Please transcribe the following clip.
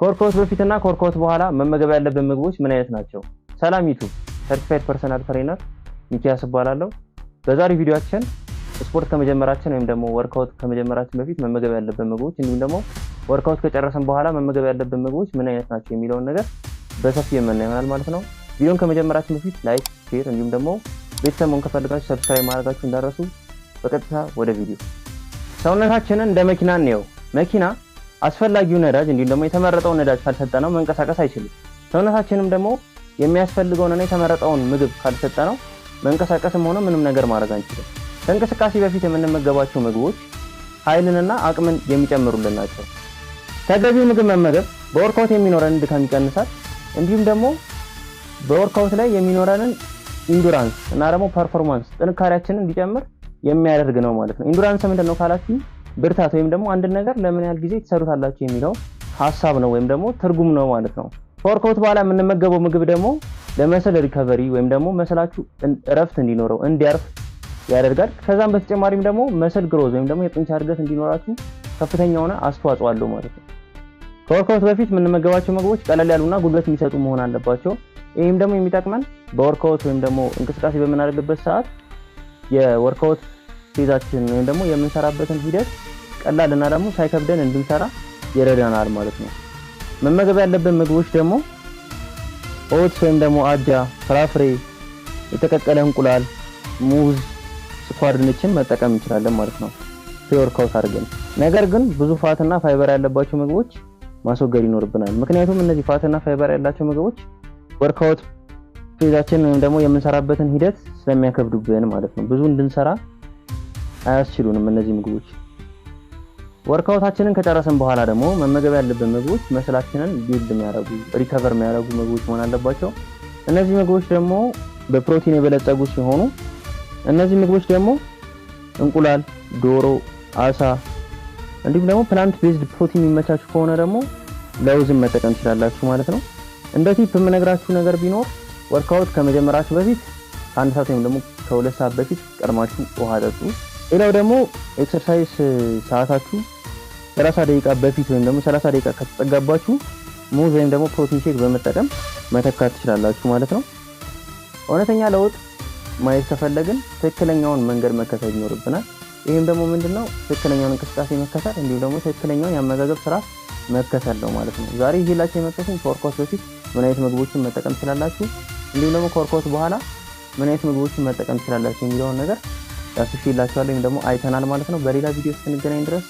ከወርክአውት በፊትና ከወርክአውት በኋላ መመገብ ያለብን ምግቦች ምን አይነት ናቸው? ሰላም ዩቲዩብ ሰርቲፋይድ ፐርሰናል ትሬነር ሚኪያስ እባላለሁ። በዛሬው ቪዲዮአችን ስፖርት ከመጀመራችን ወይም ደግሞ ወርክአውት ከመጀመራችን በፊት መመገብ ያለብን ምግቦች እንዲሁም ደግሞ ወርክአውት ከጨረሰን በኋላ መመገብ ያለብን ምግቦች ምን አይነት ናቸው የሚለውን ነገር በሰፊው የምናየው ይሆናል ማለት ነው። ቪዲዮን ከመጀመራችን በፊት ላይክ፣ ሼር እንዲሁም ደግሞ ቤተሰብ መሆን ከፈልጋችሁ ሰብስክራይብ ማድረጋችሁ እንዳትረሱ። በቀጥታ ወደ ቪዲዮ። ሰውነታችንን እንደ መኪና እንየው። መኪና አስፈላጊው ነዳጅ እንዲሁም ደግሞ የተመረጠውን ነዳጅ ካልሰጠነው መንቀሳቀስ አይችልም። ሰውነታችንም ደግሞ የሚያስፈልገውንና የተመረጠውን ምግብ ካልሰጠነው መንቀሳቀስም ሆነ ምንም ነገር ማድረግ አንችልም። ከእንቅስቃሴ በፊት የምንመገባቸው ምግቦች ኃይልንና አቅምን የሚጨምሩልን ናቸው። ተገቢው ምግብ መመገብ በወርክአውት የሚኖረንን ድካም ይቀንሳል፣ እንዲሁም ደግሞ በወርክአውት ላይ የሚኖረንን ኢንዱራንስ እና ደግሞ ፐርፎርማንስ ጥንካሬያችንን እንዲጨምር የሚያደርግ ነው ማለት ነው። ኢንዱራንስ ምንድነው ካላችሁ ብርታት ወይም ደግሞ አንድ ነገር ለምን ያህል ጊዜ ትሰሩታላችሁ የሚለው ሐሳብ ነው ወይም ደግሞ ትርጉም ነው ማለት ነው። ከወርክአውት በኋላ የምንመገበው ምግብ ደግሞ ለመሰል ሪከቨሪ ወይም ደግሞ መሰላችሁ እረፍት እንዲኖረው እንዲያርፍ ያደርጋል። ከዛም በተጨማሪም ደግሞ መሰል ግሮዝ ወይም ደግሞ የጡንቻ እድገት እንዲኖራችሁ ከፍተኛ የሆነ አስተዋጽኦ አለው ማለት ነው። ከወርክአውት በፊት የምንመገባቸው ምግቦች ቀለል ያሉና ጉልበት የሚሰጡ መሆን አለባቸው። ይህም ደግሞ የሚጠቅመን በወርክአውት ወይም ደግሞ እንቅስቃሴ በምናደርግበት ሰዓት የወርክአውት ፌዛችን ወይም ደግሞ የምንሰራበትን ሂደት ቀላልና ደግሞ ሳይከብደን እንድንሰራ ይረዳናል ማለት ነው። መመገብ ያለብን ምግቦች ደግሞ ኦትስ ወይም ደግሞ አጃ፣ ፍራፍሬ፣ የተቀቀለ እንቁላል፣ ሙዝ፣ ስኳር ድንችን መጠቀም እንችላለን ማለት ነው ፕሪ-ወርክአውት አድርገን። ነገር ግን ብዙ ፋትና ፋይበር ያለባቸው ምግቦች ማስወገድ ይኖርብናል። ምክንያቱም እነዚህ ፋትና ፋይበር ያላቸው ምግቦች ወርክአውት ፌዛችን ወይም ደግሞ የምንሰራበትን ሂደት ስለሚያከብዱብን ማለት ነው ብዙ እንድንሰራ አያስችሉንም እነዚህ ምግቦች። ወርክአውታችንን ከጨረስን በኋላ ደግሞ መመገብ ያለብን ምግቦች መስላችንን ቢልድ የሚያደርጉ ሪከቨር የሚያደርጉ ምግቦች መሆን አለባቸው። እነዚህ ምግቦች ደግሞ በፕሮቲን የበለጸጉ ሲሆኑ እነዚህ ምግቦች ደግሞ እንቁላል፣ ዶሮ፣ አሳ እንዲሁም ደግሞ ፕላንት ቤዝድ ፕሮቲን የሚመቻችሁ ከሆነ ደግሞ ለውዝን መጠቀም ትችላላችሁ ማለት ነው። እንደ ቲፕ የምነግራችሁ ነገር ቢኖር ወርክአውት ከመጀመራችሁ በፊት ከአንድ ሰዓት ወይም ደግሞ ከሁለት ሰዓት በፊት ቀድማችሁ ውሃ ጠጡ። ሌላው ደግሞ ኤክሰርሳይዝ ሰዓታችሁ 30 ደቂቃ በፊት ወይም ደግሞ 30 ደቂቃ ከተጠጋባችሁ ሙዝ ወይም ደግሞ ፕሮቲን ሼክ በመጠቀም መተካት ትችላላችሁ ማለት ነው። እውነተኛ ለውጥ ማየት ከፈለግን ትክክለኛውን መንገድ መከተል ይኖርብናል። ይህም ደግሞ ምንድነው ትክክለኛውን እንቅስቃሴ መከተል እንዲሁም ደግሞ ትክክለኛውን የአመጋገብ ስርዓት መከተል ነው ማለት ነው። ዛሬ ይዤላችሁ የመጣሁት ከወርክአውት በፊት ምን አይነት ምግቦችን መጠቀም ትችላላችሁ እንዲሁም ደግሞ ከወርክአውት በኋላ ምን አይነት ምግቦችን መጠቀም ትችላላችሁ የሚለውን ነገር ዳስሼላችኋለሁ ወይም ደግሞ አይተናል ማለት ነው። በሌላ ቪዲዮ እስክንገናኝ ድረስ